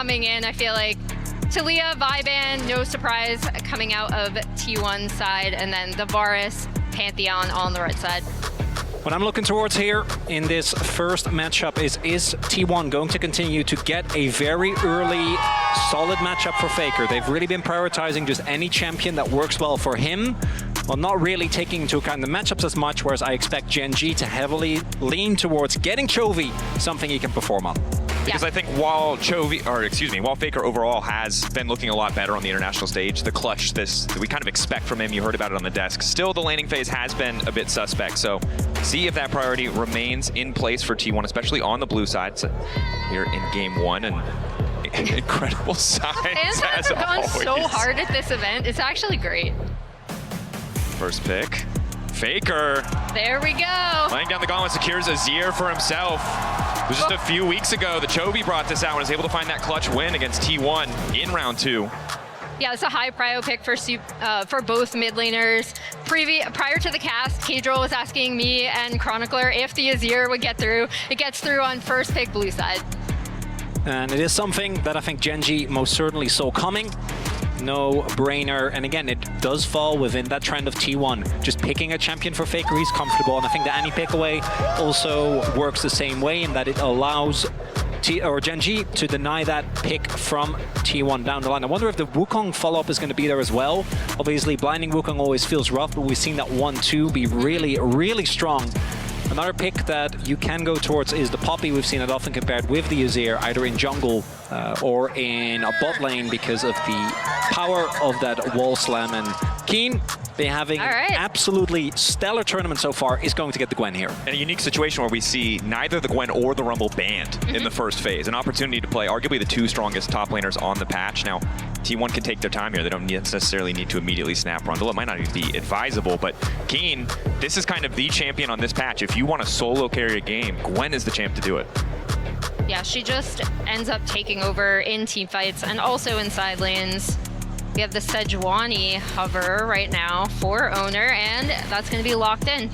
Coming in, I feel like Talia, Viban, no surprise coming out of T1 side, and then the Varus, Pantheon on the right side. What I'm looking towards here in this first matchup is T1 going to continue to get a very early, solid matchup for Faker? They've really been prioritizing just any champion that works well for him, while not really taking into account the matchups as much, whereas I expect GENG to heavily lean towards getting Chovy something he can perform on. Because I think while while Faker overall has been looking a lot better on the international stage, the clutch that we kind of expect from him, you heard about it on the desk, still the laning phase has been a bit suspect. So see if that priority remains in place for T1, especially on the blue side. So here in game 1, and incredible signs Fans have gone so hard at this event. It's actually great. First pick. Faker. There we go. Laying down the gauntlet, secures Azir for himself. It was just a few weeks ago that Chovy brought this out and was able to find that clutch win against T1 in round 2. Yeah, it's a high prio pick for both mid laners. Prior to the cast, Kadril was asking me and Chronicler if the Azir would get through. It gets through on first pick blue side. And it is something that I think GENG most certainly saw coming. No brainer, and again, it does fall within that trend of T1. Just picking a champion for Faker, he's comfortable, and I think the Annie pick away also works the same way in that it allows GENG to deny that pick from T1 down the line. I wonder if the Wukong follow-up is going to be there as well. Obviously, blinding Wukong always feels rough, but we've seen that 1-2 be really, really strong. Another pick that you can go towards is the Poppy. We've seen it often compared with the Azir, either in jungle or in a bot lane because of the power of that wall slam. And Keen, they having absolutely stellar tournament so far, is going to get the Gwen here. In a unique situation where we see neither the Gwen or the Rumble banned in the first phase. An opportunity to play arguably the 2 strongest top laners on the patch. Now, T1 can take their time here. They don't necessarily need to immediately snap Rundle. It might not even be advisable, but Keen, this is kind of the champion on this patch. If you want to solo carry a game, Gwen is the champ to do it. Yeah, she just ends up taking over in team fights and also in side lanes. We have the Sejuani hover right now for Owner, and that's going to be locked in.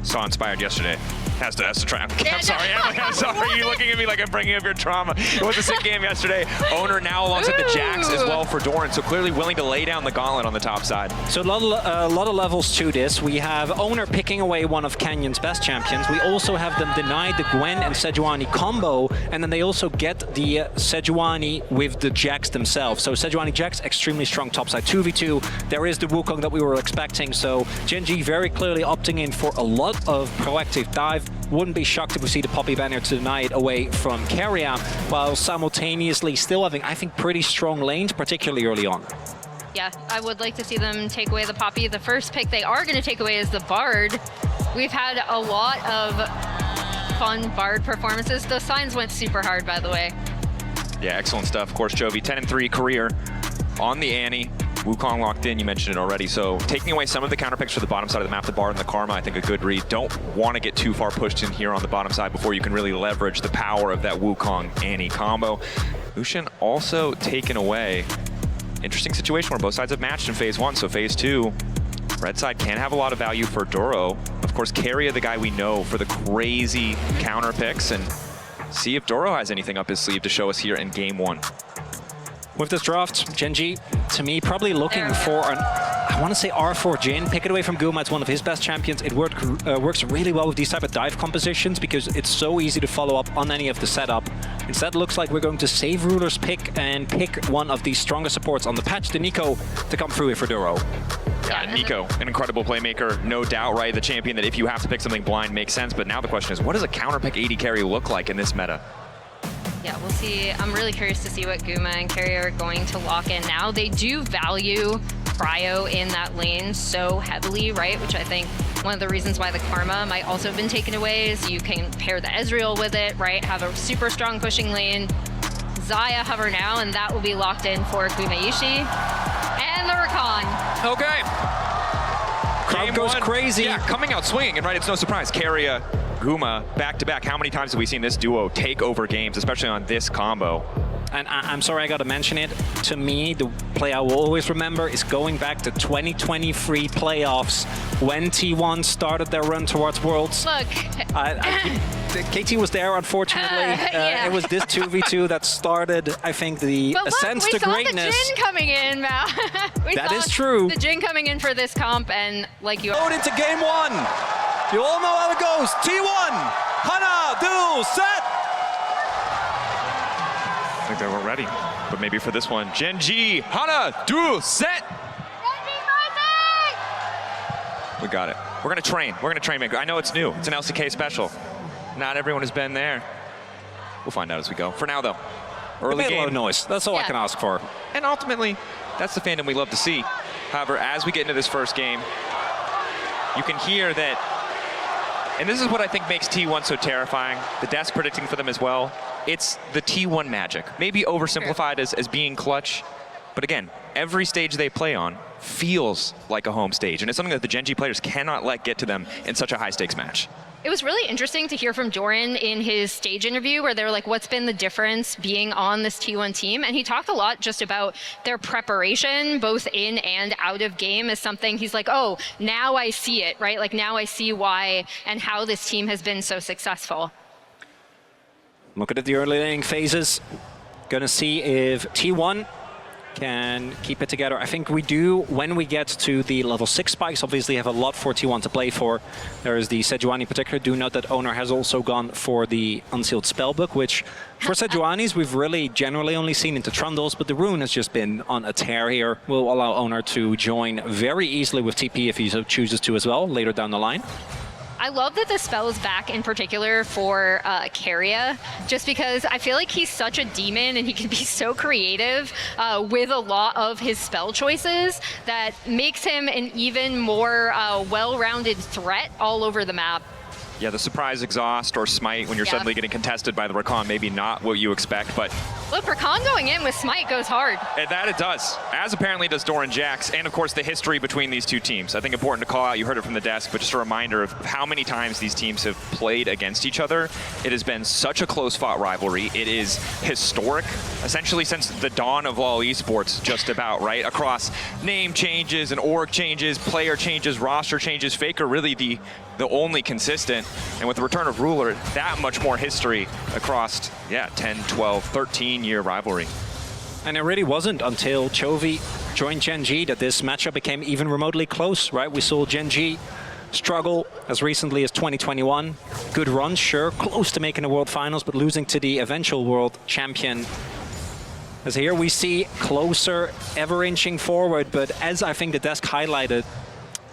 Saw Inspired yesterday. Has to try. I'm sorry, I'm sorry. You're looking at me like I'm bringing up your trauma. It was a sick game yesterday. Owner now alongside the Jax as well for Doran, so clearly willing to lay down the gauntlet on the top side. So a lot of levels to this. We have Owner picking away one of Canyon's best champions. We also have them deny the Gwen and Sejuani combo, and then they also get the Sejuani with the Jax themselves. So Sejuani Jax, extremely strong topside 2v2. There is the Wukong that we were expecting, so GENG very clearly opting in for a lot of proactive dive. Wouldn't be shocked if we see the Poppy banner to deny it away from Keria, while simultaneously still having, I think, pretty strong lanes, particularly early on. Yeah, I would like to see them take away the Poppy. The first pick they are going to take away is the Bard. We've had a lot of fun Bard performances. Those signs went super hard, by the way. Yeah, excellent stuff. Of course, Chovy, 10-3 career on the Annie. Wukong locked in, you mentioned it already. So taking away some of the counter picks for the bottom side of the map, the Bard and the Karma, I think a good read. Don't want to get too far pushed in here on the bottom side before you can really leverage the power of that Wukong-Annie combo. Lucian also taken away. Interesting situation where both sides have matched in phase 1. So phase 2, red side can have a lot of value for Duro. Of course, Keria, the guy we know for the crazy counter picks, and see if Duro has anything up his sleeve to show us here in game 1. With this draft, GENG, to me, probably looking for an, I want to say R4 Jhin, pick it away from Guma. It's one of his best champions. It works really well with these type of dive compositions because it's so easy to follow up on any of the setup. Instead, looks like we're going to save Ruler's pick and pick one of the strongest supports on the patch, the Nico, to come through here for Duro. Yeah, Nico, an incredible playmaker, no doubt, right? The champion that if you have to pick something blind makes sense, but now the question is, what does a counter pick AD carry look like in this meta? Yeah, we'll see. I'm really curious to see what Guma and Keria are going to lock in now. They do value Cryo in that lane so heavily, right? Which I think one of the reasons why the Karma might also have been taken away is you can pair the Ezreal with it, right? Have a super strong pushing lane. Xayah hover now, and that will be locked in for Gumayushi. And the Rakan. Okay. Crowd goes crazy. Yeah, coming out swinging, and right, it's no surprise. Keria, Guma, back-to-back. How many times have we seen this duo take over games, especially on this combo? and I'm sorry I got to mention it, to me, the play I will always remember is going back to 2023 playoffs when T1 started their run towards Worlds. Look. KT was there, unfortunately. Yeah. It was this 2v2 that started, I think, the ascent to greatness. We saw the Jin coming in, Mal. That is true. The Jin coming in for this comp, and like you... Going into game one. You all know how it goes. T1, Hana, duel, set. I think they weren't ready, but maybe for this one. GENG, Hana, duel, set. We got it. We're gonna train. We're gonna train. I know it's new. It's an LCK special. Not everyone has been there. We'll find out as we go. For now, though, early Made a game. lot of noise. That's all I can ask for. And ultimately, that's the fandom we love to see. However, as we get into this first game, you can hear that, and this is what I think makes T1 so terrifying, the desk predicting for them as well. It's the T1 magic. Maybe oversimplified as being clutch, but again, every stage they play on feels like a home stage, and it's something that the GENG players cannot let get to them in such a high-stakes match. It was really interesting to hear from Doran in his stage interview where they were like, what's been the difference being on this T1 team? And he talked a lot just about their preparation, both in and out of game, as something he's like, oh, now I see it, right? Like now I see why and how this team has been so successful. Look at the early laning phases. Gonna see if T1 can keep it together. I think we do, when we get to the level 6 spikes, obviously have a lot for T1 to play for. There is the Sejuani in particular. Do note that Owner has also gone for the Unsealed Spellbook, which for Sejuani's we've really generally only seen into Trundles, but the rune has just been on a tear here. Will allow Owner to join very easily with TP if he so chooses to as well, later down the line. I love that the spell is back in particular for Keria, just because I feel like he's such a demon and he can be so creative with a lot of his spell choices that makes him an even more well-rounded threat all over the map. Yeah, the surprise exhaust or smite when you're suddenly getting contested by the Rakan, maybe not what you expect, but... Look, Rakan going in with smite goes hard. And that it does, as apparently does Doran Jax, and of course the history between these two teams. I think important to call out, you heard it from the desk, but just a reminder of how many times these teams have played against each other. It has been such a close-fought rivalry. It is historic, essentially since the dawn of all esports, just about, right? Across name changes and org changes, player changes, roster changes, Faker really the only consistent. And with the return of Ruler, that much more history across, 10, 12, 13-year rivalry. And it really wasn't until Chovy joined GENG that this matchup became even remotely close, right? We saw GENG struggle as recently as 2021. Good run, sure, close to making the World Finals, but losing to the eventual world champion. As here we see closer, ever inching forward, but as I think the desk highlighted,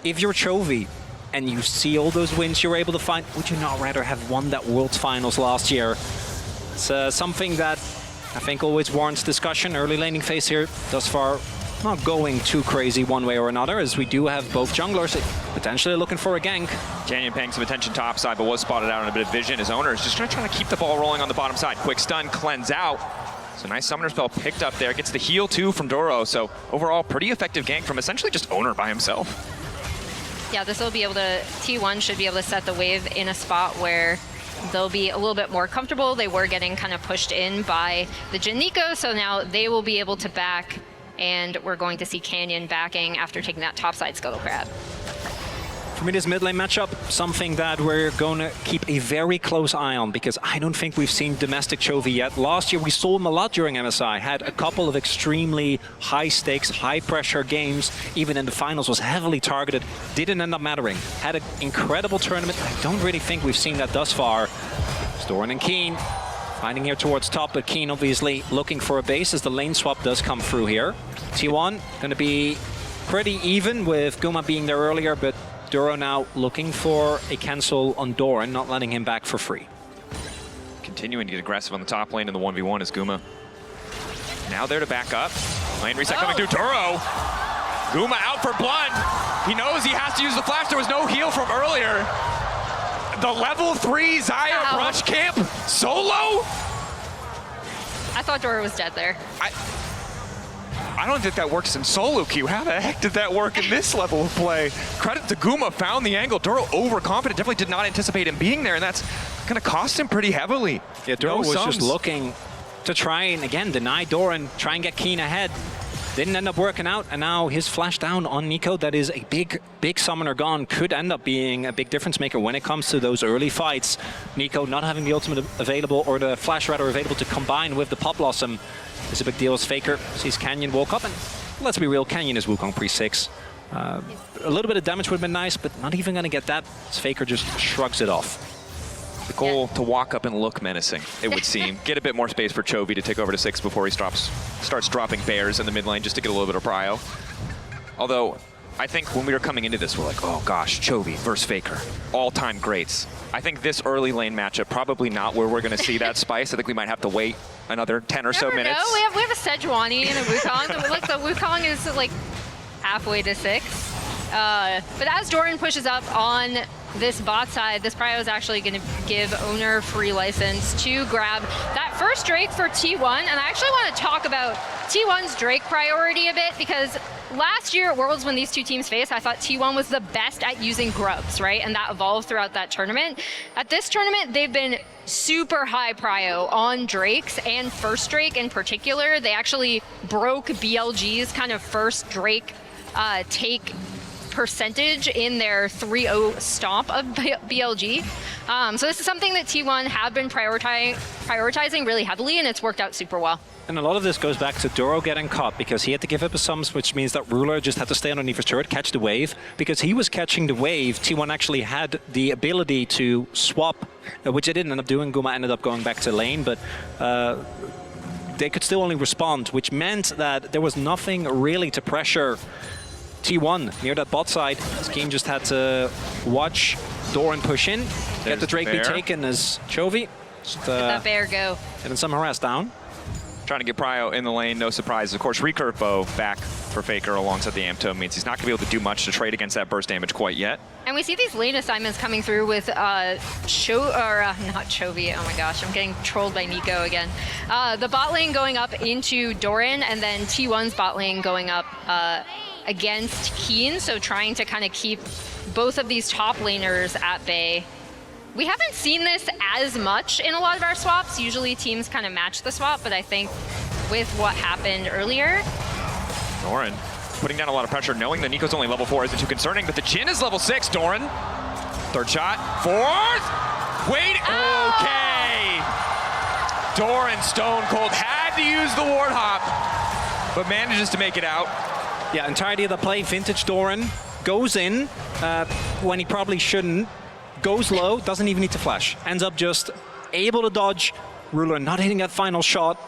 if you're Chovy, and you see all those wins you're able to find, would you not rather have won that World's Finals last year? It's something that I think always warrants discussion. Early laning phase here, thus far, not going too crazy one way or another, as we do have both junglers potentially looking for a gank. Canyon paying some attention top side, but was spotted out on a bit of vision. His owner is just going to try to keep the ball rolling on the bottom side. Quick stun, cleanse out. So nice summoner spell picked up there. Gets the heal too from Doro. So overall, pretty effective gank from essentially just owner by himself. Yeah, this will be able to, T1 should be able to set the wave in a spot where they'll be a little bit more comfortable. They were getting kind of pushed in by the Jin Nico, so now they will be able to back, and we're going to see Canyon backing after taking that topside Scuttle Crab. For me, this mid lane matchup, something that we're going to keep a very close eye on, because I don't think we've seen domestic Chovy yet. Last year, we saw him a lot during MSI, had a couple of extremely high-stakes, high-pressure games, even in the finals, was heavily targeted, didn't end up mattering. Had an incredible tournament. I don't really think we've seen that thus far. Doran and Keen finding here towards top, but Keen obviously looking for a base as the lane swap does come through here. T1 going to be pretty even with Guma being there earlier, but Duro now looking for a cancel on Doran, not letting him back for free. Continuing to get aggressive on the top lane in the 1v1 is Guma. Now there to back up. Lane reset coming through Duro. Guma out for blood. He knows he has to use the flash. There was no heal from earlier. The level 3 Xayah rush camp solo? I thought Dora was dead there. I don't think that works in solo queue. How the heck did that work in this level of play? Credit to Guma, found the angle. Duro overconfident, definitely did not anticipate him being there, and that's going to cost him pretty heavily. Yeah, Duro was just looking to try and, again, deny Doran, try and get Keen ahead. Didn't end up working out, and now his flash down on Nico, that is a big summoner gone, could end up being a big difference maker when it comes to those early fights. Nico not having the ultimate available, or the flash rather available to combine with the Pop Blossom is a big deal as Faker sees Canyon walk up, and let's be real, Canyon is Wukong pre-6. A little bit of damage would have been nice, but not even going to get that, as Faker just shrugs it off. The goal to walk up and look menacing, it would seem. Get a bit more space for Chovy to take over to 6 before he starts dropping bears in the mid lane just to get a little bit of prio. Although, I think when we were coming into this, we're like, oh gosh, Chovy versus Faker, all-time greats. I think this early lane matchup, probably not where we're going to see that spice. I think we might have to wait another 10 or so minutes. No, we have a Sejuani and a Wukong. Look, the Wukong is like halfway to 6. But as Doran pushes up on this bot side, this prio is actually going to give Owner free license to grab that first Drake for T1. And I actually want to talk about T1's Drake priority a bit, because last year at Worlds when these two teams faced, I thought T1 was the best at using grubs, right? And that evolved throughout that tournament. At this tournament, they've been super high prio on Drakes, and first Drake in particular. They actually broke BLG's kind of first Drake take percentage in their 3-0 stomp of BLG. So this is something that T1 have been prioritizing really heavily, and it's worked out super well. And a lot of this goes back to Doro getting caught, because he had to give up his sums, which means that Ruler just had to stay underneath his turret, catch the wave. Because he was catching the wave, T1 actually had the ability to swap, which they didn't end up doing. Guma ended up going back to lane, but they could still only respond, which meant that there was nothing really to pressure T1 near that bot side. Scheme just had to watch Doran push in, get the Drake be taken as Chovy. Just, let that bear go. Getting some harass down. Trying to get prio in the lane, no surprise. Of course, recurve bow back for Faker alongside the Amp Tome means he's not going to be able to do much to trade against that burst damage quite yet. And we see these lane assignments coming through with not Chovy, oh my gosh, I'm getting trolled by Nico again. The bot lane going up into Doran, and then T1's bot lane going up against Keen, so trying to kind of keep both of these top laners at bay. We haven't seen this as much in a lot of our swaps. Usually teams kind of match the swap, but I think with what happened earlier. Doran putting down a lot of pressure, knowing that Nico's only level 4 isn't too concerning, but the Jhin is level 6, Doran. Third shot, fourth, wait, okay. Doran stone cold, had to use the ward hop, but manages to make it out. Yeah, entirety of the play, vintage Doran goes in when he probably shouldn't, goes low, doesn't even need to flash, ends up just able to dodge, Ruler not hitting that final shot,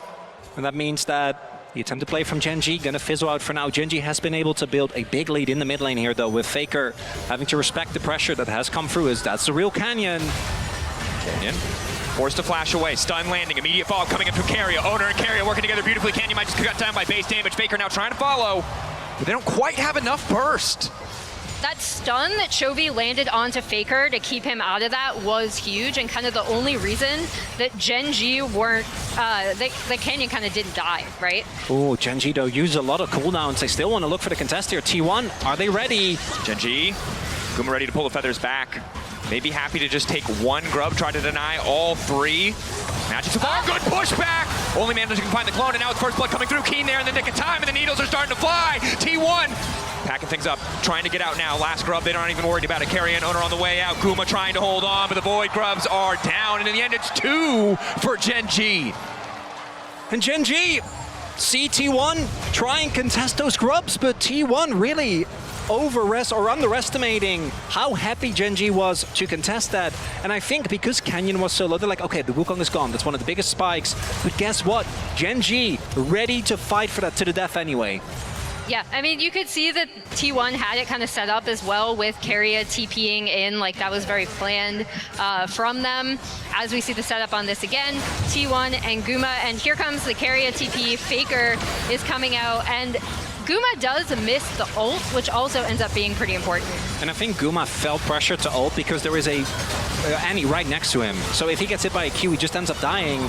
and that means that the attempted play from Gen G gonna fizzle out for now. Gen G has been able to build a big lead in the mid lane here though, with Faker having to respect the pressure that has come through, as that's the real Canyon. Canyon forced to flash away, stun landing, immediate follow coming up from Keria. Owner and Keria working together beautifully. Canyon might just cut down by base damage. Faker now trying to follow, but they don't quite have enough burst. That stun that Chovy landed onto Faker to keep him out of that was huge, and kind of the only reason that Gen G weren't, the Canyon kind of didn't die, right? Oh, Gen G though used a lot of cooldowns. They still want to look for the contest here. T1, are they ready? Gen G, Guma ready to pull the feathers back. Maybe happy to just take one grub, try to deny all three. Magic so far, good pushback! Only managing to find the clone, and now it's first blood coming through. Keen there in the nick of time, and the needles are starting to fly. T1 packing things up, trying to get out now. Last grub, they aren't even worried about it. Keria and Owner on the way out. Guma trying to hold on, but the Void Grubs are down, and in the end, it's 2 for Gen G. And Gen G, see T1 try and contest those grubs, but T1 really underestimating how happy Gen G was to contest that. And I think because Canyon was so low, they're like, okay, the Wukong is gone. That's one of the biggest spikes. But guess what? Gen G ready to fight for that to the death anyway. Yeah, I mean, you could see that T1 had it kind of set up as well with Keria TPing in, like that was very planned from them. As we see the setup on this again, T1 and Guma, and here comes the Keria TP. Faker is coming out, and Guma does miss the ult, which also ends up being pretty important. And I think Guma felt pressure to ult because there is a Annie right next to him. So if he gets hit by a Q, he just ends up dying.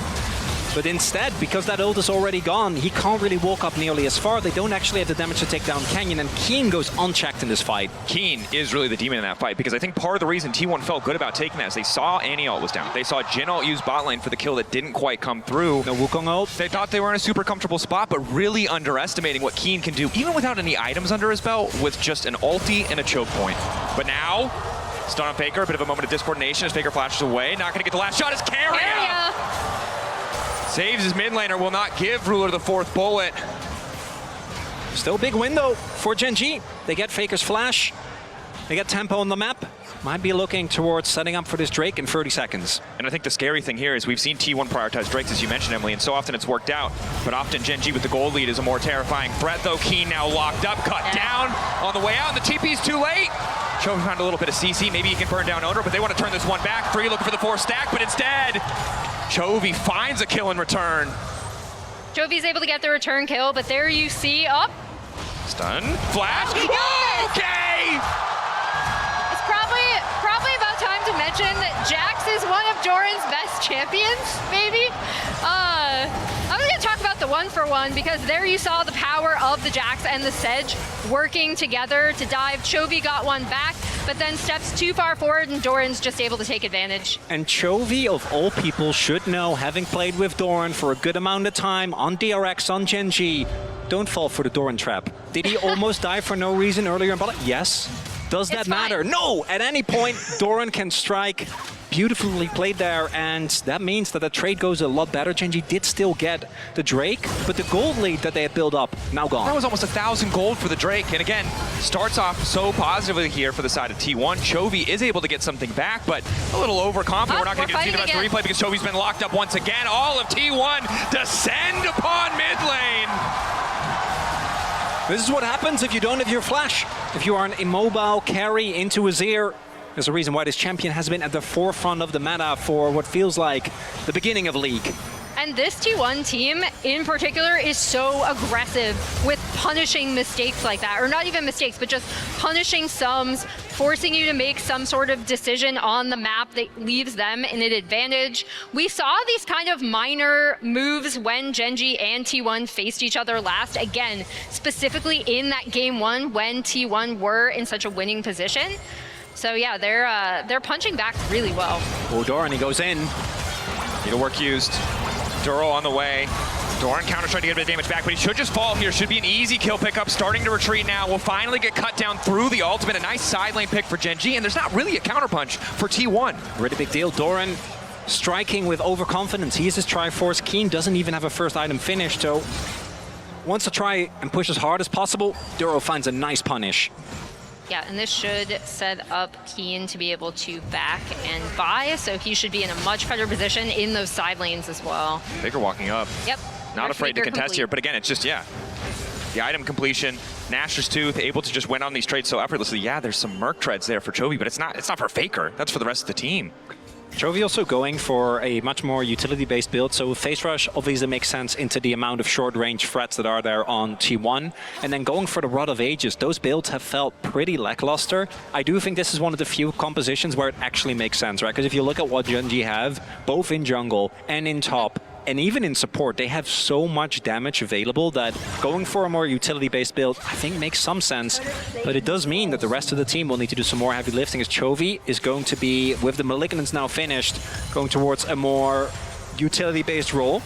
But instead, because that ult is already gone, he can't really walk up nearly as far. They don't actually have the damage to take down Canyon, and Keen goes unchecked in this fight. Keen is really the demon in that fight, because I think part of the reason T1 felt good about taking that is they saw Annie ult was down. They saw Jin ult use bot lane for the kill that didn't quite come through. No Wukong ult. They thought they were in a super comfortable spot, but really underestimating what Keen can do, even without any items under his belt, with just an ulti and a choke point. But now, stun on Faker, a bit of a moment of discoordination as Faker flashes away. Not going to get the last shot as Carrier saves his mid laner, will not give Ruler the 4th bullet. Still big window for Gen G. They get Faker's flash. They get tempo on the map. Might be looking towards setting up for this Drake in 30 seconds. And I think the scary thing here is we've seen T1 prioritize Drakes, as you mentioned, Emily, and so often it's worked out. But often Gen G with the gold lead is a more terrifying threat, though. Keen now locked up, cut down on the way out, and the TP's too late. Chovy found a little bit of CC. Maybe he can burn down Owner, but they want to turn this one back. 3 looking for the 4 stack, but instead, Chovy finds a kill in return. Jovi's able to get the return kill, but there you see, up. Stun, flash, okay! It's probably about time to mention that Jax is one of Doran's best champions, maybe. I was gonna talk about the 1-for-1 because there you saw the power of the Jax and the Sedge working together to dive. Chovy got one back, but then steps too far forward and Doran's just able to take advantage. And Chovy, of all people, should know, having played with Doran for a good amount of time on DRX, on Gen G, don't fall for the Doran trap. Did he almost die for no reason earlier in battle? Yes. Does that matter? No! At any point, Doran can strike. Beautifully played there, and that means that the trade goes a lot better. Gen G did still get the Drake, but the gold lead that they had built up, now gone. That was almost 1,000 gold for the Drake, and again, starts off so positively here for the side of T1. Chovy is able to get something back, but a little overconfident. We're not going to get to see the rest of the replay because Chovy's been locked up once again. All of T1 descend upon mid lane. This is what happens if you don't have your flash. If you are an immobile carry into Azir, there's a reason why this champion has been at the forefront of the meta for what feels like the beginning of League. And this T1 team in particular is so aggressive with punishing mistakes like that, or not even mistakes, but just punishing sums, forcing you to make some sort of decision on the map that leaves them in an advantage. We saw these kind of minor moves when Gen G and T1 faced each other last, again, specifically in that game 1 when T1 were in such a winning position. So yeah, they're punching back really well. Oh, Doran, he goes in. Needlework used. Duro on the way. Doran counter trying to get a bit of damage back, but he should just fall here. Should be an easy kill pickup. Starting to retreat now. Will finally get cut down through the ultimate. A nice side lane pick for Gen G, and there's not really a counterpunch for T1. Really big deal. Doran striking with overconfidence. He is his Triforce. Keen doesn't even have a first item finished, so wants to try and push as hard as possible. Duro finds a nice punish. Yeah, and this should set up Keen to be able to back and buy, so he should be in a much better position in those side lanes as well. Faker walking up. Yep. Not afraid to contest here, but again, it's just, yeah. The item completion, Nashor's Tooth, able to just win on these trades so effortlessly. Yeah, there's some Merc treads there for Chovy, but it's not for Faker. That's for the rest of the team. Chovy also going for a much more utility-based build, so Phase Rush obviously makes sense into the amount of short-range threats that are there on T1. And then going for the Rod of Ages, those builds have felt pretty lackluster. I do think this is one of the few compositions where it actually makes sense, right? Because if you look at what Gen G have, both in jungle and in top, and even in support, they have so much damage available that going for a more utility-based build, I think makes some sense. But it does mean that the rest of the team will need to do some more heavy lifting, as Chovy is going to be, with the Malignants now finished, going towards a more utility-based role.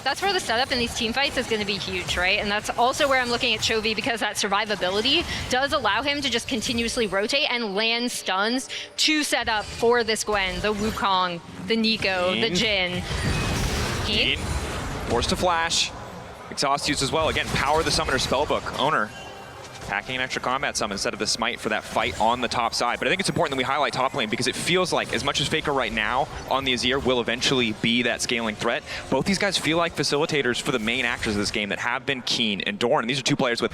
That's where the setup in these team fights is going to be huge, right? And that's also where I'm looking at Chovy, because that survivability does allow him to just continuously rotate and land stuns to set up for this Gwen, the Wukong, the Nico, the Jin. Keen, forced to flash. Exhaust used as well. Again, power the Summoner Spellbook. Owner packing an extra combat summon instead of the smite for that fight on the top side. But I think it's important that we highlight top lane because it feels like, as much as Faker right now on the Azir will eventually be that scaling threat, both these guys feel like facilitators for the main actors of this game that have been Keen and Doran. These are two players with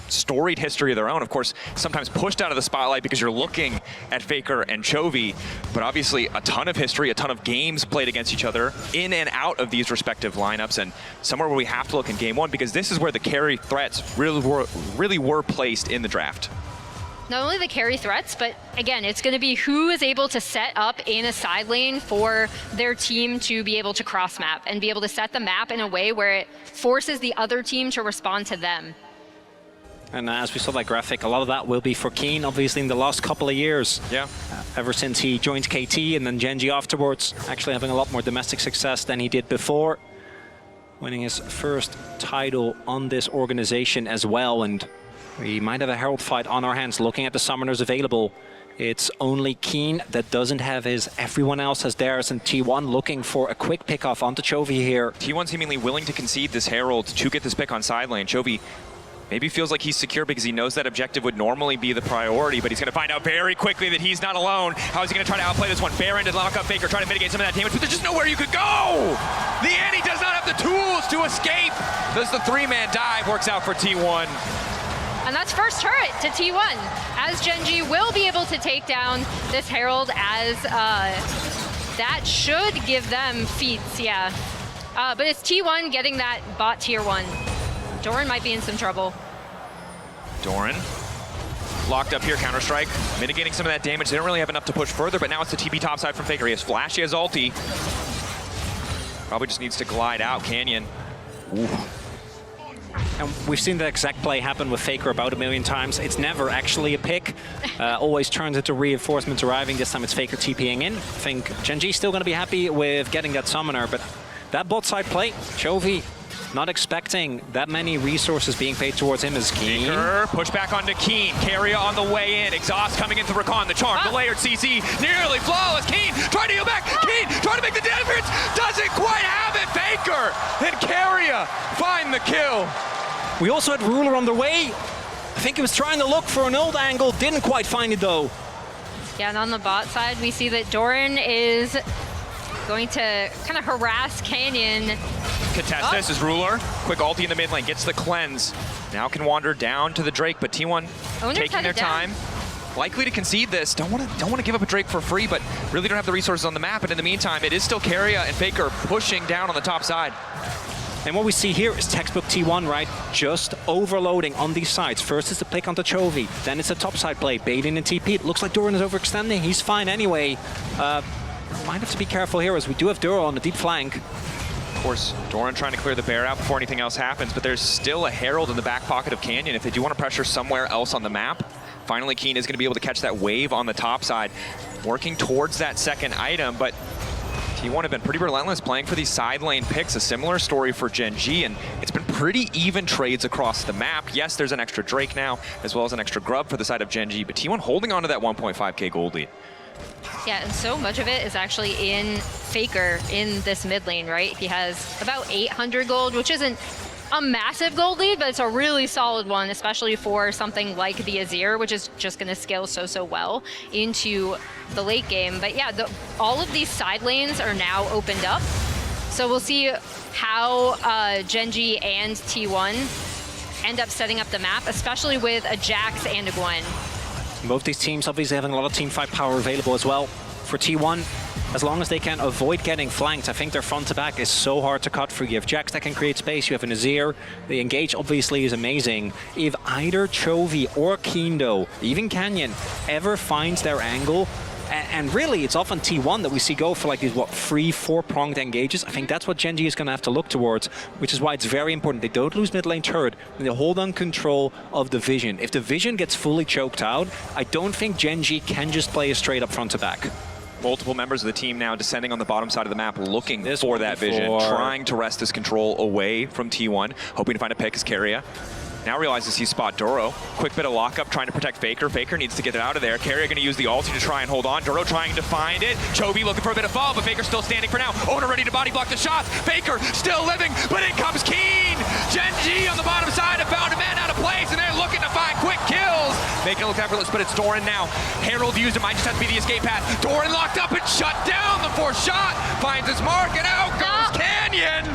storied history of their own, of course, sometimes pushed out of the spotlight because you're looking at Faker and Chovy, but obviously a ton of history, a ton of games played against each other in and out of these respective lineups, and somewhere where we have to look in game 1 because this is where the carry threats really were placed in the draft. not only the carry threats, but again, it's going to be who is able to set up in a side lane for their team to be able to cross map and be able to set the map in a way where it forces the other team to respond to them. And as we saw that graphic, a lot of that will be for Keen, obviously, in the last couple of years. Yeah. Ever since he joined KT and then GenG afterwards, actually having a lot more domestic success than he did before. Winning his first title on this organization as well. And we might have a Herald fight on our hands. Looking at the summoners available, it's only Keen that doesn't have his. Everyone else has theirs, and T1 looking for a quick pick off onto Chovy here. T1 seemingly willing to concede this Herald to get this pick on side lane. Chovy maybe feels like he's secure because he knows that objective would normally be the priority, but he's going to find out very quickly that he's not alone. How is he going to try to outplay this one? Baron to lock up Faker, try to mitigate some of that damage, but there's just nowhere you could go! The Annie does not have the tools to escape! Does the three-man dive, works out for T1. And that's first turret to T1, as GenG will be able to take down this Herald, as that should give them feats, yeah. But it's T1 getting that bot tier 1. Doran might be in some trouble. Doran locked up here, Counter-Strike, mitigating some of that damage. They don't really have enough to push further, but now it's the TP topside from Faker. He has Flash, he has ulti. Probably just needs to glide out, Canyon. Ooh. And we've seen the exact play happen with Faker about 1 million times. It's never actually a pick. Always turns into reinforcements arriving. This time it's Faker TPing in. I think GenG's still going to be happy with getting that summoner, but that bot side play, Chovy not expecting that many resources being paid towards him as Keen. Faker, push back onto Keen. Carrier on the way in. Exhaust coming into Rakan. The charm, the layered CC, nearly flawless. Keen trying to heal back. Keen trying to make the difference. Doesn't quite have it. Faker and Carrier find the kill. We also had Ruler on the way. I think he was trying to look for an ult angle. Didn't quite find it though. Yeah, and on the bot side, we see that Doran is going to kind of harass Canyon. Contest this is Ruler. Quick ulti in the mid lane, gets the cleanse. Now can wander down to the Drake, but T1 taking their time. Likely to concede this. Don't want to give up a Drake for free, but really don't have the resources on the map. And in the meantime, it is still Carrier and Faker pushing down on the top side. And what we see here is textbook T1, right? Just overloading on these sides. First is the pick onto Chovy, then it's a topside play, baiting and TP. It looks like Doran is overextending. He's fine anyway. Might have to be careful here as we do have Duro on the deep flank. Of course, Doran trying to clear the bear out before anything else happens, but there's still a Herald in the back pocket of Canyon if they do want to pressure somewhere else on the map. Finally, Keen is going to be able to catch that wave on the top side, working towards that second item, but T1 have been pretty relentless playing for these side lane picks. A similar story for GenG, and it's been pretty even trades across the map. Yes, there's an extra Drake now, as well as an extra Grub for the side of GenG, but T1 holding on to that 1.5k gold lead. Yeah, and so much of it is actually in Faker in this mid lane, right? He has about 800 gold, which isn't a massive gold lead, but it's a really solid one, especially for something like the Azir, which is just going to scale so well into the late game. But yeah, all of these side lanes are now opened up. So we'll see how GenG and T1 end up setting up the map, especially with a Jax and a Gwen. Both these teams obviously having a lot of team fight power available as well. For T1, as long as they can avoid getting flanked, I think their front to back is so hard to cut through. You have Jax that can create space, you have an Azir. The engage obviously is amazing. If either Chovy or Kindo, even Canyon, ever finds their angle, and really it's often T1 that we see go for like these, what, 3-4-pronged engages. I think that's what GenG is going to have to look towards, which is why it's very important. They don't lose mid lane turret, and they hold on control of the vision. If the vision gets fully choked out, I don't think GenG can just play a straight up front to back. Multiple members of the team now descending on the bottom side of the map, looking for that vision, trying to wrest this control away from T1, hoping to find a pick as Carrier. Now realizes he's spot Duro. Quick bit of lockup, trying to protect Faker. Faker needs to get it out of there. Carrier going to use the ulti to try and hold on. Duro trying to find it. Chovy looking for a bit of fall, but Faker still standing for now. Owner ready to body block the shots. Faker still living, but in comes Keen. GenG on the bottom side have found a man out of place, and they're looking to find quick kills. Making it look effortless, but it's Doran now. Herald used it, might just have to be the escape path. Doran locked up and shut down. The fourth shot finds his mark, and out goes Canyon.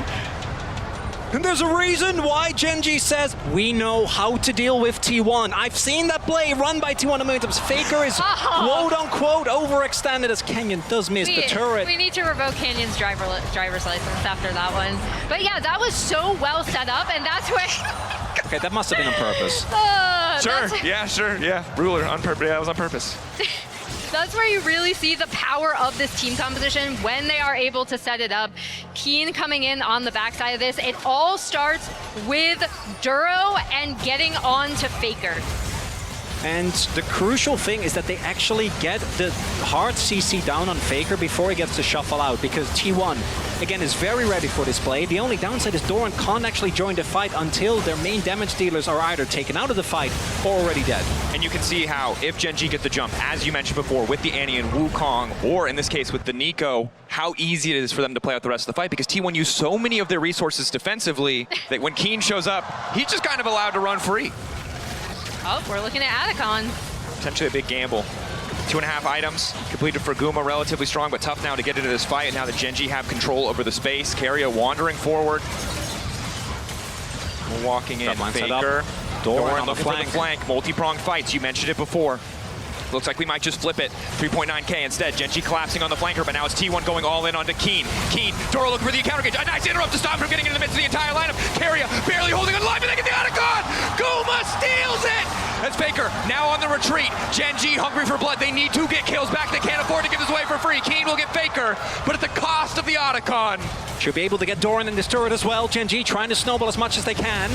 And there's a reason why GenG says, we know how to deal with T1. I've seen that play run by T1 a million times. Faker is quote-unquote overextended as Canyon does miss the turret. We need to revoke Canyon's driver's license after that one. But yeah, that was so well set up, and that's where Okay, that must have been on purpose. Yeah. Ruler, on purpose. Yeah, that was on purpose. That's where you really see the power of this team composition when they are able to set it up. Keen coming in on the backside of this. It all starts with Duro and getting on to Faker. And the crucial thing is that they actually get the hard CC down on Faker before he gets to shuffle out, because T1, again, is very ready for this play. The only downside is Doran can't actually join the fight until their main damage dealers are either taken out of the fight or already dead. And you can see how, if Gen G get the jump, as you mentioned before, with the Annie and Wukong, or in this case with the Nico, how easy it is for them to play out the rest of the fight, because T1 used so many of their resources defensively that when Keen shows up, he's just kind of allowed to run free. Oh, we're looking at Atacon. Potentially a big gamble. 2.5 items completed for Guma, relatively strong, but tough now to get into this fight. And now that Gen G have control over the space. Keria wandering forward. Walking in, Faker. Doran looking for the flank. Multi-pronged fights, you mentioned it before. Looks like we might just flip it. 3.9k instead. Gen G collapsing on the flanker, but now it's T1 going all in onto Keen. Dora looking for the counter gauge. A nice interrupt to stop him from getting into the midst of the entire lineup. Keria barely holding it alive, and they get the Atacon! Guma steals it! That's Faker now on the retreat. Gen G hungry for blood. They need to get kills back. They can't afford to give this away for free. Keen will get Faker, but at the cost of the Atacon. Should be able to get Doran in this turret as well. Gen G trying to snowball as much as they can.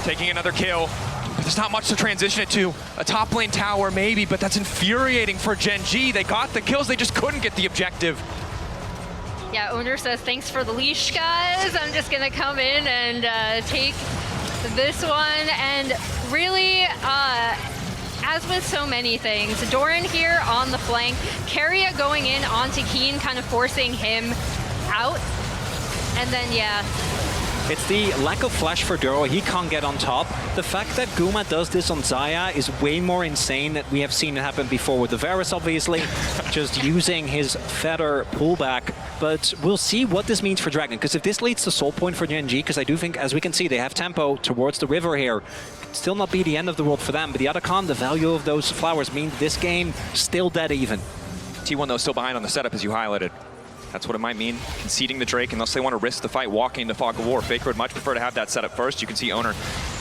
Taking another kill. But there's not much to transition it to. A top lane tower maybe, but that's infuriating for Gen G. They got the kills, they just couldn't get the objective. Yeah, Owner says, thanks for the leash, guys. I'm just gonna come in and take this one. And really, as with so many things, Doran here on the flank, Keria going in onto Keen, kind of forcing him out. And then, yeah. It's the lack of flash for Duro. He can't get on top. The fact that Guma does this on Xayah is way more insane than we have seen it happen before with the Varus, obviously, just using his feather pullback. But we'll see what this means for Dragon, because if this leads to soul point for Gen G, because I do think, as we can see, they have tempo towards the river here, still not be the end of the world for them. But the Atacon, the value of those flowers means this game still dead even. T1 though still behind on the setup, as you highlighted. That's what it might mean, conceding the Drake unless they want to risk the fight walking into Fog of War. Faker would much prefer to have that set up first. You can see Owner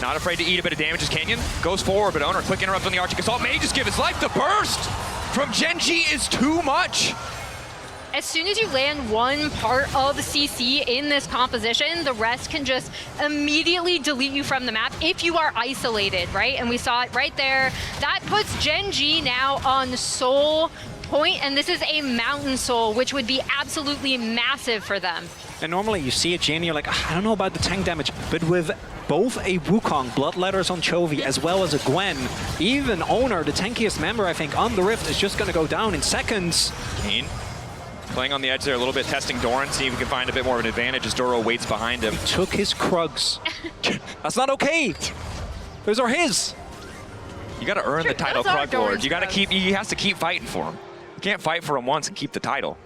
not afraid to eat a bit of damage as Canyon goes forward, but Owner, quick interrupt on the Arctic Assault, may just give his life. The burst from Gen G is too much. As soon as you land one part of CC in this composition, the rest can just immediately delete you from the map if you are isolated, right? And we saw it right there. That puts Gen G now on soul point, and this is a mountain soul, which would be absolutely massive for them. And normally you see a Jhin, you're like, I don't know about the tank damage, but with both a Wukong, Bloodletters on Chovy, as well as a Gwen, even Owner, the tankiest member, I think, on the Rift, is just going to go down in seconds. Keen playing on the edge there a little bit, testing Doran, see if he can find a bit more of an advantage as Doro waits behind him. He took his Krugs. That's not okay. Those are his. You got to earn the title, Krug Lord. You got to keep. He has to keep fighting for him. You can't fight for him once and keep the title.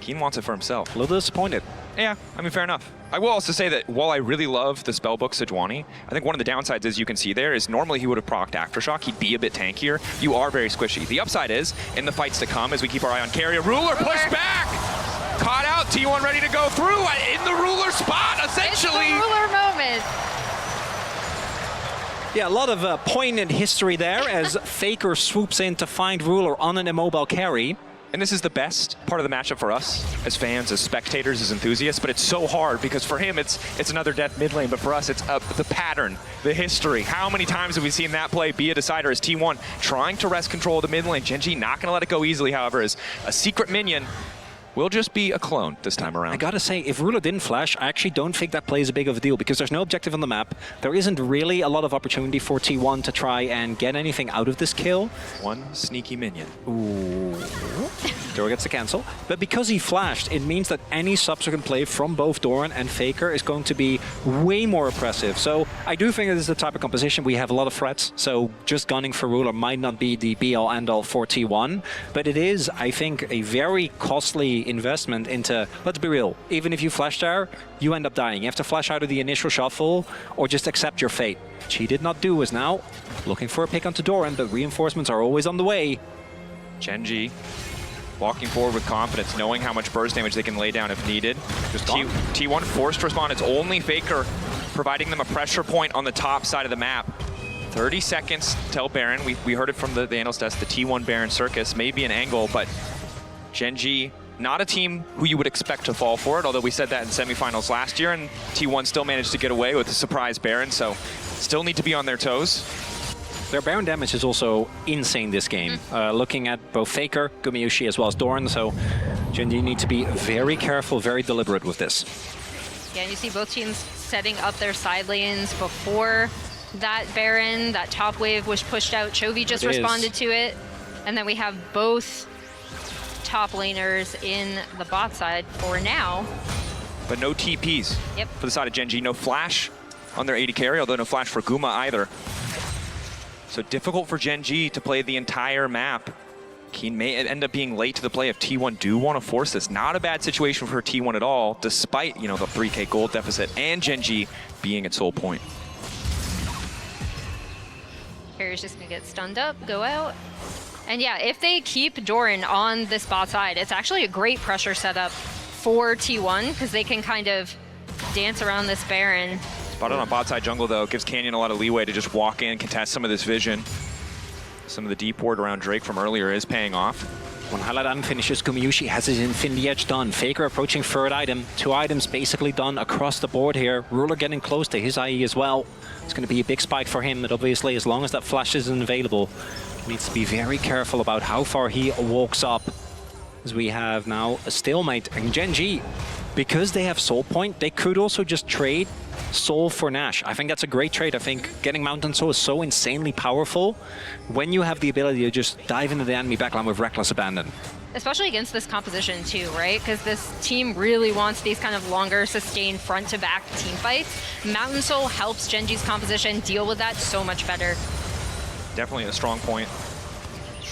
Keen wants it for himself. A little disappointed. Yeah, I mean, fair enough. I will also say that while I really love the spellbook Sejuani, I think one of the downsides, as you can see there, is normally he would have procced Aftershock. He'd be a bit tankier. You are very squishy. The upside is, in the fights to come, as we keep our eye on Keria, Ruler pushed back! Caught out, T1 ready to go through in the Ruler spot, essentially! It's the Ruler moment. Yeah, a lot of poignant history there as Faker swoops in to find Ruler on an immobile carry. And this is the best part of the matchup for us as fans, as spectators, as enthusiasts, but it's so hard because for him it's another death mid lane, but for us it's the pattern, the history. How many times have we seen that play be a decider as T1 trying to wrest control of the mid lane? Gen G not going to let it go easily, however, as a secret minion will just be a clone this time around. I gotta say, if Ruler didn't flash, I actually don't think that plays a big of a deal because there's no objective on the map. There isn't really a lot of opportunity for T1 to try and get anything out of this kill. One sneaky minion. Ooh. Dora gets the cancel. But because he flashed, it means that any subsequent play from both Doran and Faker is going to be way more oppressive. So I do think this is the type of composition we have a lot of threats. So just gunning for Ruler might not be the be-all end-all for T1. But it is, I think, a very costly investment into, let's be real, even if you flash there, you end up dying. You have to flash out of the initial shuffle or just accept your fate. Which he did not do, is now looking for a pick onto Doran, but reinforcements are always on the way. Gen G walking forward with confidence, knowing how much burst damage they can lay down if needed. Just T1 forced to respond. It's only Faker providing them a pressure point on the top side of the map. 30 seconds till Baron. We heard it from the analyst desk, the T1 Baron Circus, maybe an angle, but GenG, not a team who you would expect to fall for it, although we said that in semifinals last year, and T1 still managed to get away with a surprise Baron, so still need to be on their toes. Their Baron damage is also insane this game. Looking at both Faker, Gumayushi, as well as Doran, so GenG need to be very careful, very deliberate with this. Yeah, and you see both teams setting up their side lanes before that Baron. That top wave was pushed out. Chovy just responded to it. And then we have both top laners in the bot side for now. But no TPs for the side of GenG. No flash on their AD carry, although no flash for Guma either. So difficult for GenG to play the entire map. Keen may end up being late to the play if T1 do want to force this. Not a bad situation for T1 at all, despite, you know, the 3K gold deficit and GenG being at soul point. Carrier's just gonna get stunned up, go out. And yeah, if they keep Doran on this bot side, it's actually a great pressure setup for T1 because they can kind of dance around this Baron. Spotted on bot side jungle though, gives Canyon a lot of leeway to just walk in, contest some of this vision. Some of the deep ward around Drake from earlier is paying off. When highlight item finishes, Gumayushi has his Infinity Edge done. Faker approaching third item. 2 items basically done across the board here. Ruler getting close to his IE as well. It's going to be a big spike for him, but obviously as long as that flash isn't available, he needs to be very careful about how far he walks up. As we have now a stalemate. And GenG, because they have Soul Point, they could also just trade Soul for Nash. I think that's a great trade. I think getting Mountain Soul is so insanely powerful when you have the ability to just dive into the enemy backline with reckless abandon. Especially against this composition too, right? Because this team really wants these kind of longer, sustained front-to-back team fights. Mountain Soul helps GenG's composition deal with that so much better. Definitely a strong point.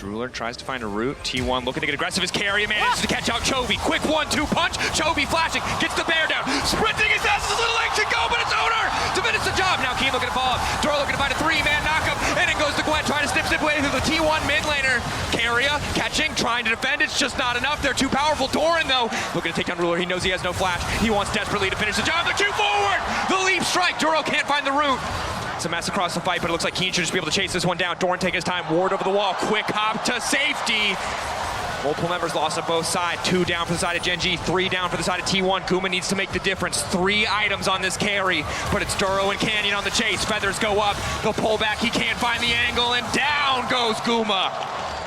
Ruler tries to find a route. T1 looking to get aggressive as Carrier manages to catch out Chovy. Quick 1-2 punch. Chovy flashing, gets the bear down. Sprinting as fast as a little leg to go, but it's Owner to finish the job. Now Keen looking to follow up. Dora looking to find a 3-man knockup. And in goes the Gwen trying to snip way through the T1 mid laner. Carrier catching, trying to defend. It's just not enough. They're too powerful. Doran though, looking to take down Ruler. He knows he has no flash. He wants desperately to finish the job. They're too forward. The leap strike. Doro can't find the route. It's a mess across the fight, but it looks like Keen should just be able to chase this one down. Doran take his time, ward over the wall, quick hop to safety. Multiple members lost on both sides. 2 down for the side of GenG, 3 down for the side of T1. Guma needs to make the difference. 3 items on this carry, but it's Duro and Canyon on the chase. Feathers go up, they'll pull back, he can't find the angle, and down goes Guma.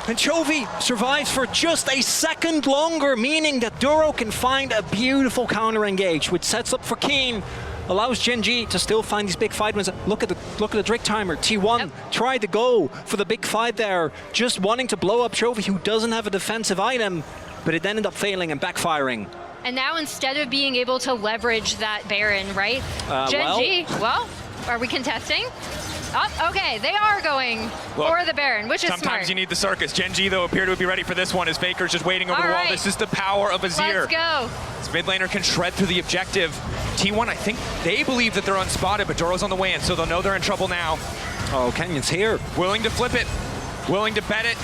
And Chovy survives for just a second longer, meaning that Duro can find a beautiful counter engage, which sets up for Keen. Allows GenG to still find these big fight wins. Look at the Drake timer. T1 tried to go for the big fight there, just wanting to blow up Chovy, who doesn't have a defensive item, but it ended up failing and backfiring. And now instead of being able to leverage that Baron, right? GenG, well, are we contesting? Oh, okay, they are going for the Baron, which is smart. Sometimes you need the circus. GenG, though, appear to be ready for this one as Faker's just waiting over the wall. This is the power of Azir. Let's go. This mid laner can shred through the objective. T1, I think they believe that they're unspotted, but Doro's on the way in, so they'll know they're in trouble now. Oh, Canyon's here. Willing to flip it, willing to bet it.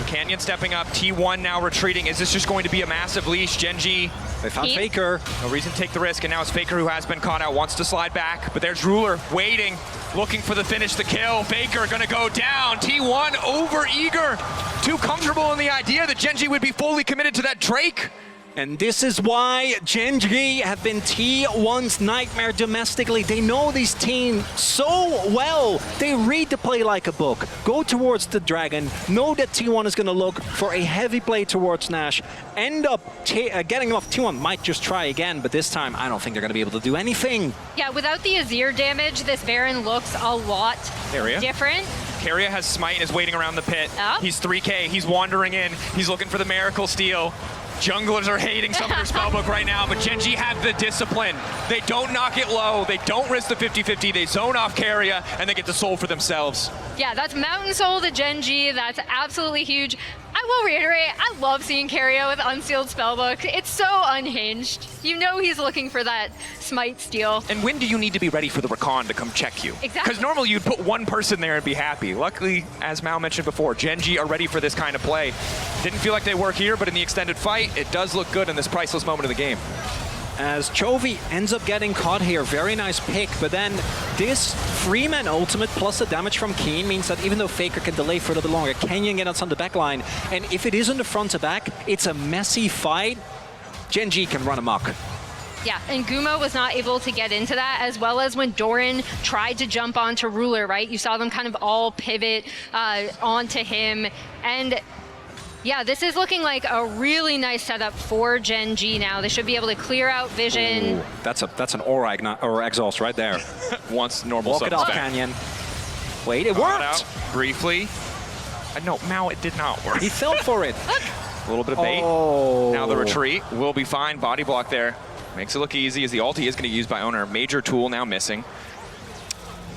Canyon stepping up, T1 now retreating. Is this just going to be a massive leash? GenG, they found Faker. No reason to take the risk, and now it's Faker who has been caught out, wants to slide back, but there's Ruler waiting, looking for the finish, the kill. Faker gonna go down. T1 over eager, too comfortable in the idea that GenG would be fully committed to that Drake. And this is why GenG have been T1's nightmare domestically. They know these teams so well. They read the play like a book. Go towards the dragon. Know that T1 is going to look for a heavy play towards Nash. End up getting off. T1 might just try again, but this time I don't think they're going to be able to do anything. Yeah, without the Azir damage, this Baron looks a lot different. Carrier has Smite and is waiting around the pit. Oh. He's 3K, he's wandering in, he's looking for the Miracle Steal. Junglers are hating some of their spellbook right now, but GenG have the discipline. They don't knock it low, they don't risk the 50-50, they zone off Carrier, and they get the soul for themselves. Yeah, that's Mountain Soul to GenG, that's absolutely huge. I will reiterate, I love seeing Carrier with unsealed spellbook. It's so unhinged. You know he's looking for that Smite steal. And when do you need to be ready for the Rakan to come check you? Exactly. Because normally you'd put one person there and be happy. Luckily, as Mal mentioned before, GenG are ready for this kind of play. Didn't feel like they were here, but in the extended fight, it does look good in this priceless moment of the game. as Chovy ends up getting caught here. Very nice pick, but then this Freeman ultimate plus the damage from Keen means that even though Faker can delay for a little bit longer, Kenyon gets on the back line, and if it is on the front to back, it's a messy fight. GENG can run amok. Yeah, and Guma was not able to get into that, as well as when Doran tried to jump onto Ruler, right? You saw them kind of all pivot onto him, and yeah, this is looking like a really nice setup for GENG now. They should be able to clear out vision. Ooh, that's an aura exhaust right there. Once normal Walk it off, back. Canyon. Wait, it Caught worked! out briefly. No, Mao, it did not work. He fell for it. A little bit of bait. Oh. Now the retreat will be fine. Body block there. Makes it look easy as the ulti is going to be used by Owner. Major tool now missing.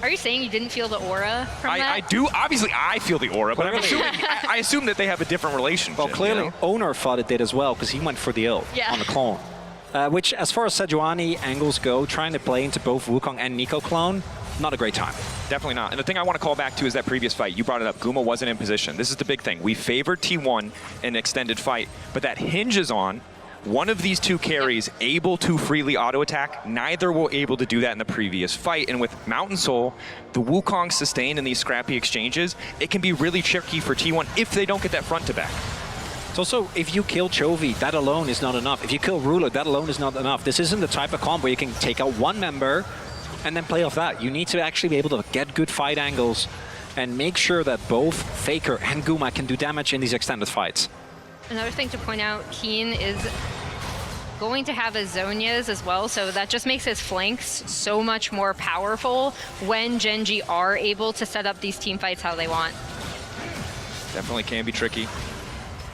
Are you saying you didn't feel the aura from that? I do. Obviously, I feel the aura, but I'm assuming, I assume that they have a different relationship. Well, clearly, you know? Owner thought it did as well, because he went for the ult on the clone. Which, as far as Sejuani angles go, trying to play into both Wukong and Nico clone, not a great time. Definitely not. And the thing I want to call back to is that previous fight. You brought it up. Guma wasn't in position. This is the big thing. We favored T1 in extended fight, but that hinges on one of these two carries able to freely auto-attack. Neither were able to do that in the previous fight. And with Mountain Soul, the Wukong sustained in these scrappy exchanges, it can be really tricky for T1 if they don't get that front to back. It's also, if you kill Chovy, that alone is not enough. If you kill Ruler, that alone is not enough. This isn't the type of combo where you can take out one member and then play off that. You need to actually be able to get good fight angles and make sure that both Faker and Guma can do damage in these extended fights. Another thing to point out, Keen is going to have his Zhonya's as well, so that just makes his flanks so much more powerful when GENG are able to set up these team fights how they want. Definitely can be tricky.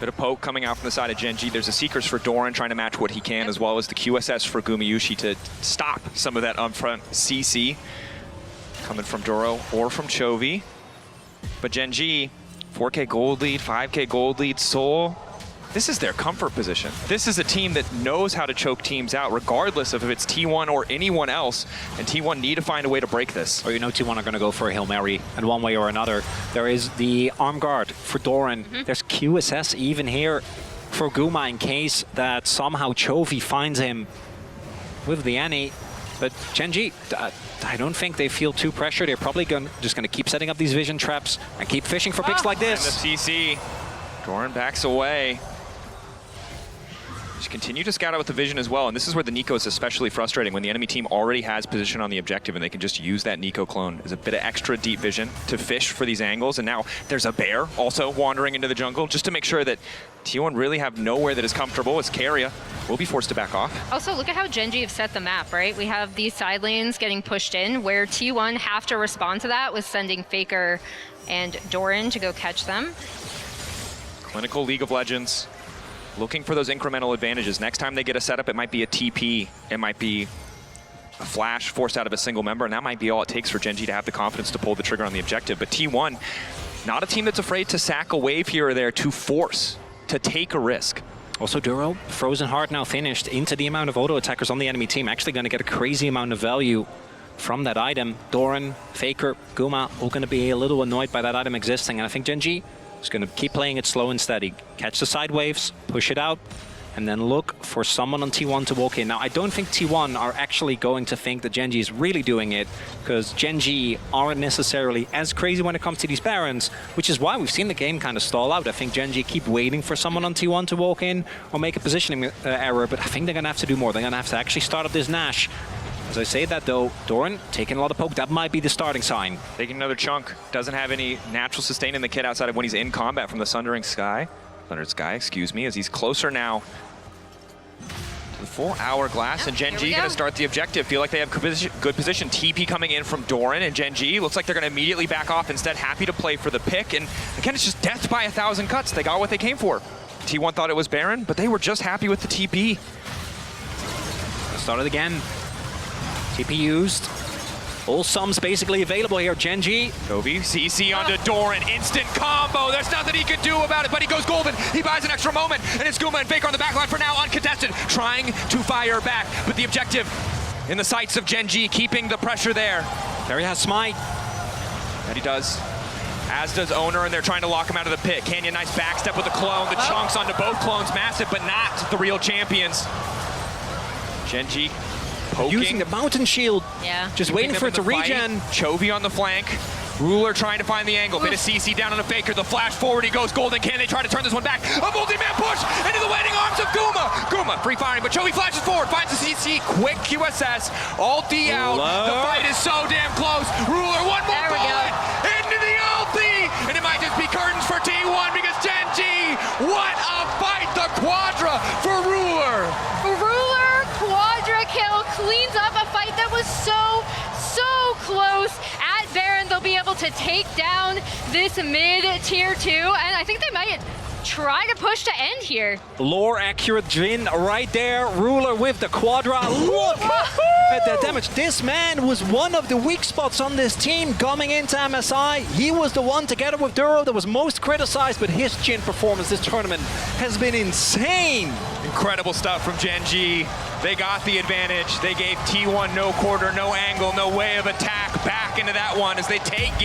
Bit of poke coming out from the side of GENG. There's a Seekers for Doran trying to match what he can, as well as the QSS for Gumayushi to stop some of that upfront CC coming from Doro or from Chovy. But GENG, 4K gold lead, 5K gold lead, Soul. This is their comfort position. This is a team that knows how to choke teams out, regardless of if it's T1 or anyone else, and T1 need to find a way to break this. Or you know T1 are going to go for a Hail Mary, and one way or another. There is the arm guard for Doran. There's QSS even here for Guma in case that somehow Chovy finds him with the Annie. But GENG, I don't think they feel too pressured. They're probably just going to keep setting up these vision traps and keep fishing for picks like this. And the CC, Doran backs away. Just continue to scout out with the vision as well, and this is where the Nico is especially frustrating when the enemy team already has position on the objective and they can just use that Nico clone as a bit of extra deep vision to fish for these angles. And now there's a bear also wandering into the jungle just to make sure that T1 really have nowhere that is comfortable as Keria will be forced to back off. Also, look at how GENG have set the map, right? We have these side lanes getting pushed in where T1 have to respond to that with sending Faker and Doran to go catch them. Clinical League of Legends. Looking for those incremental advantages. Next time they get a setup, it might be a TP. It might be a flash forced out of a single member, and that might be all it takes for GENG to have the confidence to pull the trigger on the objective. But T1, not a team that's afraid to sack a wave here or there to force, to take a risk. Also, Duro, Frozen Heart now finished into the amount of auto-attackers on the enemy team. Actually going to get a crazy amount of value from that item. Doran, Faker, Guma, all going to be a little annoyed by that item existing. And I think GENG is going to keep playing it slow and steady. Catch the side waves, push it out, and then look for someone on T1 to walk in. Now, I don't think T1 are actually going to think that GENG is really doing it, because GENG aren't necessarily as crazy when it comes to these Barons, which is why we've seen the game kind of stall out. I think GENG keep waiting for someone on T1 to walk in or make a positioning error, but I think they're going to have to do more. They're going to have to actually start up this Nash. As I say that, though, Doran taking a lot of poke. That might be the starting sign. Taking another chunk. Doesn't have any natural sustain in the kit outside of when he's in combat from the Sundered Sky, excuse me, as he's closer now to the full hourglass. And GENG going to start the objective. Feel like they have good position. TP coming in from Doran, and GENG looks like they're going to immediately back off instead. Happy to play for the pick. And again, it's just death by 1,000 cuts. They got what they came for. T1 thought it was Baron, but they were just happy with the TP. Start it again. TP used. All sums basically available here. GENG. Chovy, CC onto Doran, instant combo. There's nothing he can do about it, but he goes golden. He buys an extra moment, and it's Guma and Faker on the backline for now, uncontested, trying to fire back. But the objective in the sights of GENG, keeping the pressure there. There he has Smite. And he does. As does Owner, and they're trying to lock him out of the pit. Canyon, nice backstep with the clone. The chunks onto both clones, massive, but not the real champions. GenG poking. Using the mountain shield. Yeah. Just waiting for it to regen. Chovy on the flank. Ruler trying to find the angle. Bit of CC down on the Faker. The flash forward. He goes golden. Can they try to turn this one back? A multi-man push into the waiting arms of Guma. Guma free firing, but Chovy flashes forward. Finds the CC. Quick QSS. Ulti out. The fight is so damn close. Ruler, one more There we bullet into the ulti. And it might just be curtains for T1 because GenG. What a fight. The Quadra for Ruler. Ruler Quadra kill cleans up a fight that was so close. At Baron, they'll be able to take down this mid-tier 2, and I think they might try to push to end here. Lore accurate Jin right there. Ruler with the Quadra. Look at that damage. This man was one of the weak spots on this team coming into MSI. He was the one, together with Duro, that was most criticized, but his Jin performance this tournament has been insane. Incredible stuff from GenG. They got the advantage. They gave T1 no quarter, no angle, no way of attack back into that one as they take game.